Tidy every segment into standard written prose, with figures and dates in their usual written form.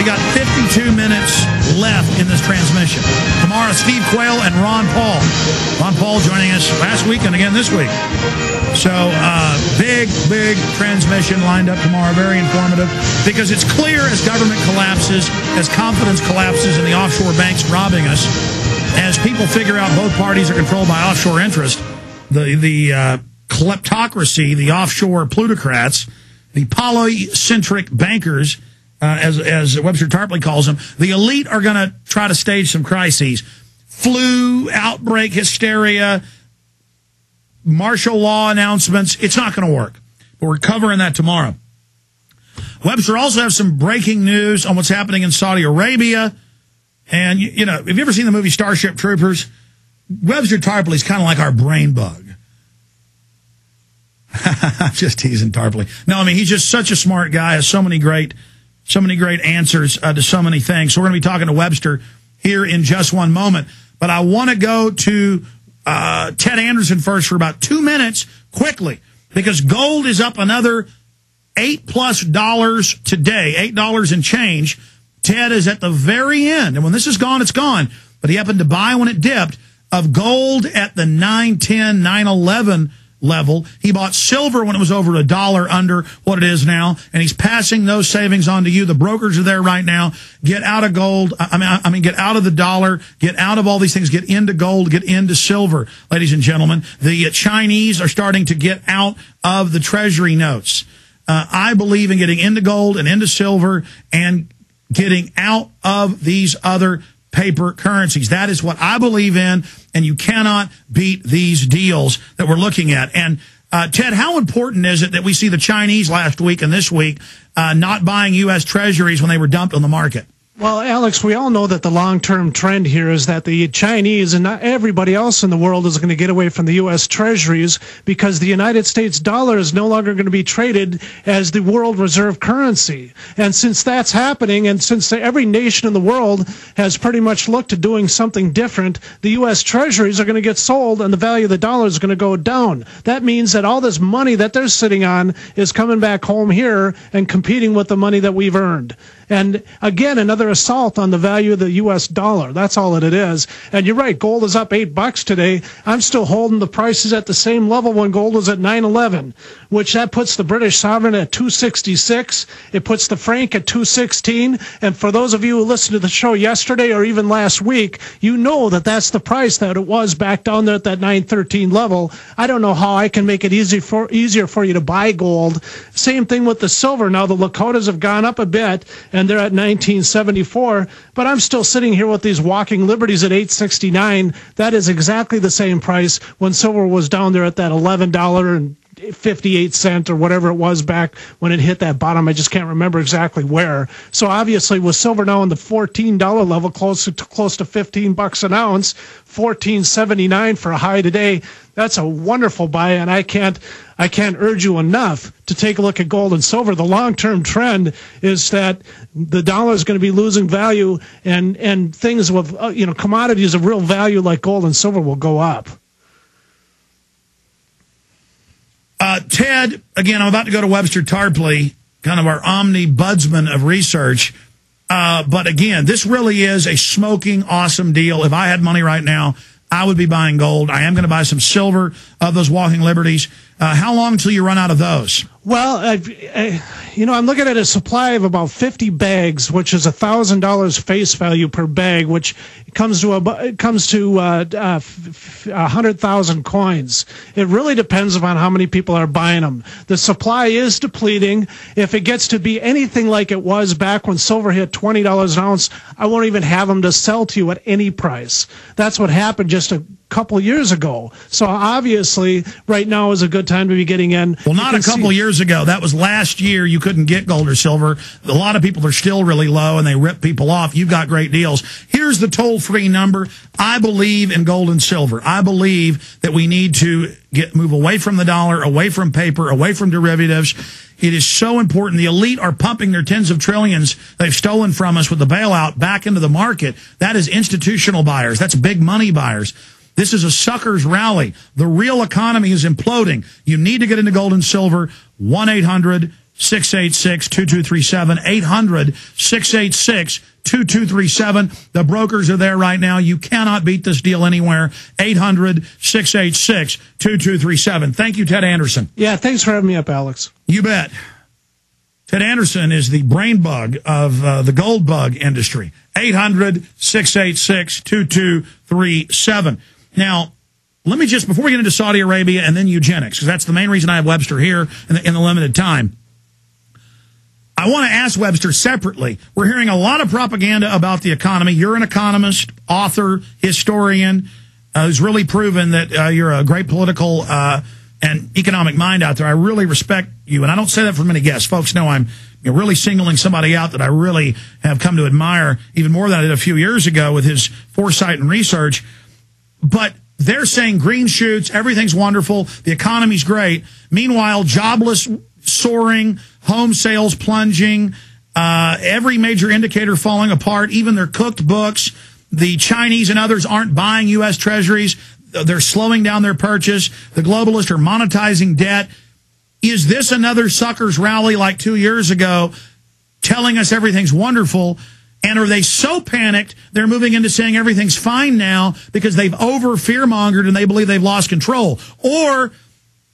We got 52 minutes left in this transmission. Tomorrow, Steve Quayle and Ron Paul. Ron Paul joining us last week and again this week. So, big transmission lined up tomorrow. Very informative, because it's clear as government collapses, as confidence collapses in the offshore banks robbing us, as people figure out both parties are controlled by offshore interest, the kleptocracy, the offshore plutocrats, the polycentric bankers, as Webster Tarpley calls them, the elite are going to try to stage some crises. Flu, outbreak, hysteria, martial law announcements. It's not going to work. But we're covering that tomorrow. Webster also has some breaking news on what's happening in Saudi Arabia. And, you know, have you ever seen the movie Starship Troopers? Webster Tarpley is kind of like our brain bug. I'm just teasing Tarpley. No, I mean, he's just such a smart guy, has so many great answers to so many things. So we're going to be talking to Webster here in just one moment. But I want to go to Ted Anderson first for about 2 minutes, quickly, because gold is up another $8+ today, $8 and change. Ted is at the very end, and when this is gone, it's gone. But he happened to buy when it dipped, of gold at the 910, 911 level. He bought silver when it was over $1 under what it is now, and he's passing those savings on to you. The brokers are there right now. Get out of gold. I mean, get out of the dollar. Get out of all these things. Get into gold. Get into silver, ladies and gentlemen. The Chinese are starting to get out of the treasury notes. I believe in getting into gold and into silver and getting out of these other paper currencies. That is what I believe in, and you cannot beat these deals that we're looking at. And Ted, how important is it that we see the Chinese last week and this week not buying U.S. treasuries when they were dumped on the market? Well, Alex, we all know that the long-term trend here is that the Chinese and not everybody else in the world is going to get away from the U.S. treasuries, because the United States dollar is no longer going to be traded as the world reserve currency. And since that's happening, and since every nation in the world has pretty much looked at doing something different, the U.S. treasuries are going to get sold and the value of the dollar is going to go down. That means that all this money that they're sitting on is coming back home here and competing with the money that we've earned. And again, another assault on the value of the U.S. dollar. That's all that it is. And you're right, gold is up $8 today. I'm still holding the prices at the same level when gold was at 911, which that puts the British sovereign at 266. It puts the franc at 216. And for those of you who listened to the show yesterday or even last week, you know that that's the price that it was back down there at that 913 level. I don't know how I can make it easier for you to buy gold. Same thing with the silver. Now the Lakotas have gone up a bit, and they're at 1974, but I'm still sitting here with these walking liberties at 869. That is exactly the same price when silver was down there at that $11.58 or whatever it was back when it hit that bottom. I just can't remember exactly where. So obviously with silver now on the $14 level, close to $15 an ounce, $14.79 for a high today. That's a wonderful buy, and I can't urge you enough to take a look at gold and silver. The long-term trend is that the dollar is going to be losing value, and things with commodities of real value like gold and silver will go up. Ted, again, I'm about to go to Webster Tarpley, kind of our omnibudsman of research. But again, this really is a smoking awesome deal. If I had money right now, I would be buying gold. I am going to buy some silver of those walking liberties. How long until you run out of those? Well, I'm looking at a supply of about 50 bags, which is $1,000 face value per bag, which comes to 100,000 coins. It really depends upon how many people are buying them. The supply is depleting. If it gets to be anything like it was back when silver hit $20 an ounce, I won't even have them to sell to you at any price. That's what happened just a couple years ago. So obviously, right now is a good time to be getting in. Well, not a couple years ago. That was last year. You couldn't get gold or silver. A lot of people are still really low, and they rip people off. You've got great deals. Here's the toll-free number. I believe in gold and silver. I believe that we need to move away from the dollar, away from paper, away from derivatives. It is so important. The elite are pumping their tens of trillions they've stolen from us with the bailout back into the market. That is institutional buyers. That's big money buyers. This is a sucker's rally. The real economy is imploding. You need to get into gold and silver. 1-800 800-686-2237. 800-686-2237. The brokers are there right now. You cannot beat this deal anywhere. 800-686-2237. Thank you, Ted Anderson. Yeah, thanks for having me up, Alex. You bet. Ted Anderson is the brain bug of the gold bug industry. 800-686-2237. Now, let me just, before we get into Saudi Arabia and then eugenics, because that's the main reason I have Webster here in the limited time, I want to ask Webster separately. We're hearing a lot of propaganda about the economy. You're an economist, author, historian, who's really proven that you're a great political and economic mind out there. I really respect you, and I don't say that for many guests. Folks know I'm really singling somebody out that I really have come to admire even more than I did a few years ago with his foresight and research. But they're saying green shoots, everything's wonderful, the economy's great. Meanwhile, jobless soaring, home sales plunging, every major indicator falling apart, even their cooked books. The Chinese and others aren't buying U.S. treasuries. They're slowing down their purchase. The globalists are monetizing debt. Is this another suckers rally like 2 years ago, telling us everything's wonderful? And are they so panicked they're moving into saying everything's fine now because they've over fear-mongered and they believe they've lost control? Or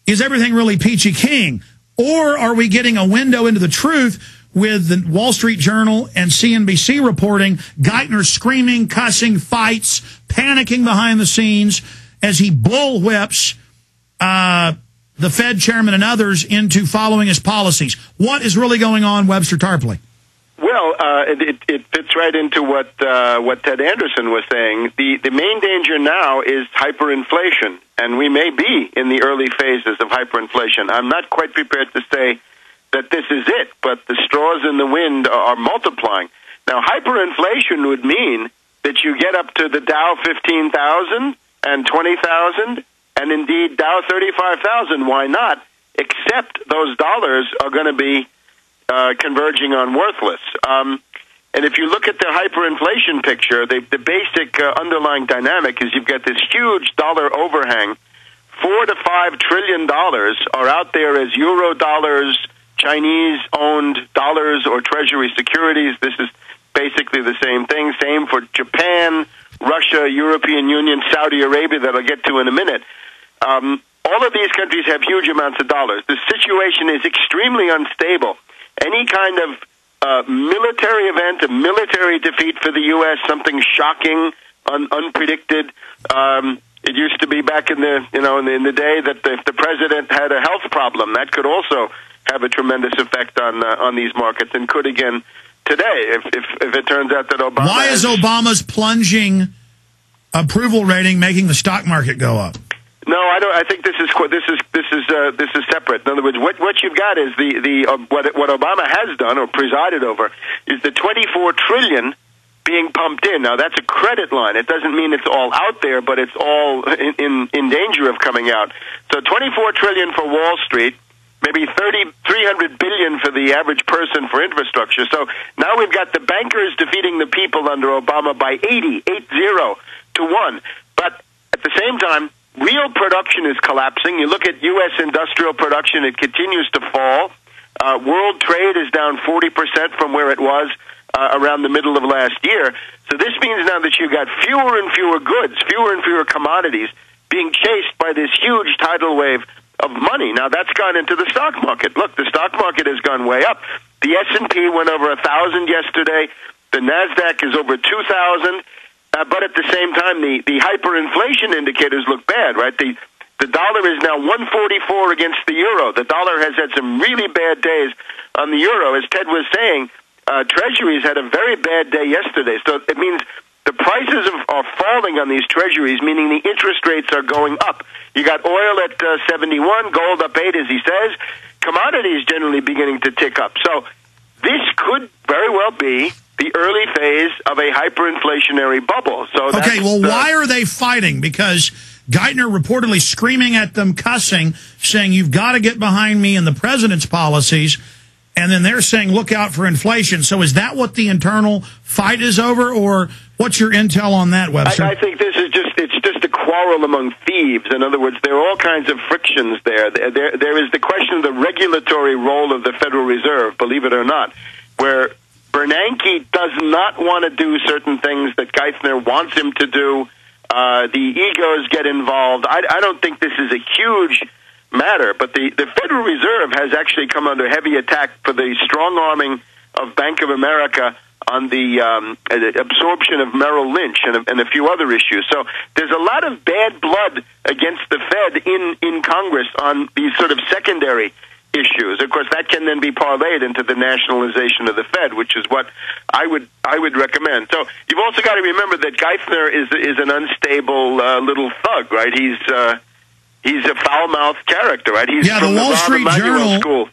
is everything really peachy keen? Or are we getting a window into the truth with the Wall Street Journal and CNBC reporting Geithner screaming, cussing, fights, panicking behind the scenes as he bullwhips the Fed chairman and others into following his policies? What is really going on, Webster Tarpley? Well, it fits right into what Ted Anderson was saying. The main danger now is hyperinflation, and we may be in the early phases of hyperinflation. I'm not quite prepared to say that this is it, but the straws in the wind are multiplying. Now, hyperinflation would mean that you get up to the Dow 15,000 and 20,000, and indeed Dow 35,000. Why not? Except those dollars are going to be converging on worthless. And if you look at the hyperinflation picture, the basic underlying dynamic is you've got this huge dollar overhang. $4 to $5 trillion are out there as euro dollars, Chinese-owned dollars, or treasury securities. This is basically the same thing. Same for Japan, Russia, European Union, Saudi Arabia, that I'll get to in a minute. All of these countries have huge amounts of dollars. The situation is extremely unstable. Any kind of military event, a military defeat for the U.S., something shocking, unpredicted. It used to be back in the in the day that if the president had a health problem, that could also have a tremendous effect on these markets, and could again today if it turns out that Obama. Why is Obama's plunging approval rating making the stock market go up? No, I don't. I think this is separate. In other words, what you've got is what Obama has done or presided over is the $24 trillion being pumped in. Now that's a credit line. It doesn't mean it's all out there, but it's all in danger of coming out. So $24 trillion for Wall Street, maybe $300 billion for the average person for infrastructure. So now we've got the bankers defeating the people under Obama by 80 to 1. But at the same time, real production is collapsing. You look at U.S. industrial production, it continues to fall. World trade is down 40% from where it was around the middle of last year. So this means now that you've got fewer and fewer goods, fewer and fewer commodities being chased by this huge tidal wave of money. Now that's gone into the stock market. Look, the stock market has gone way up. The S&P went over 1,000 yesterday. The NASDAQ is over 2,000. But at the same time, the hyperinflation indicators look bad, right? The dollar is now 144 against the euro. The dollar has had some really bad days on the euro. As Ted was saying, treasuries had a very bad day yesterday. So it means the prices are falling on these treasuries, meaning the interest rates are going up. You got oil at 71, gold up 8, as he says. Commodities generally beginning to tick up. So this could very well be the early phase of a hyperinflationary bubble. So okay, well, why are they fighting? Because Geithner reportedly screaming at them, cussing, saying, you've got to get behind me and the president's policies, and then they're saying, look out for inflation. So is that what the internal fight is over, or what's your intel on that, Webster? I think this is just a quarrel among thieves. In other words, there are all kinds of frictions there. There is the question of the regulatory role of the Federal Reserve, believe it or not, where Bernanke does not want to do certain things that Geithner wants him to do. The egos get involved. I don't think this is a huge matter, but the Federal Reserve has actually come under heavy attack for the strong-arming of Bank of America on the absorption of Merrill Lynch and a few other issues. So there's a lot of bad blood against the Fed in Congress on these sort of secondary issues. Of course, that can then be parlayed into the nationalization of the Fed, which is what I would recommend. So you've also got to remember that Geithner is an unstable little thug, right? He's a foul-mouthed character, right? He's the from Wall the Street Rahm Emanuel Journal. School.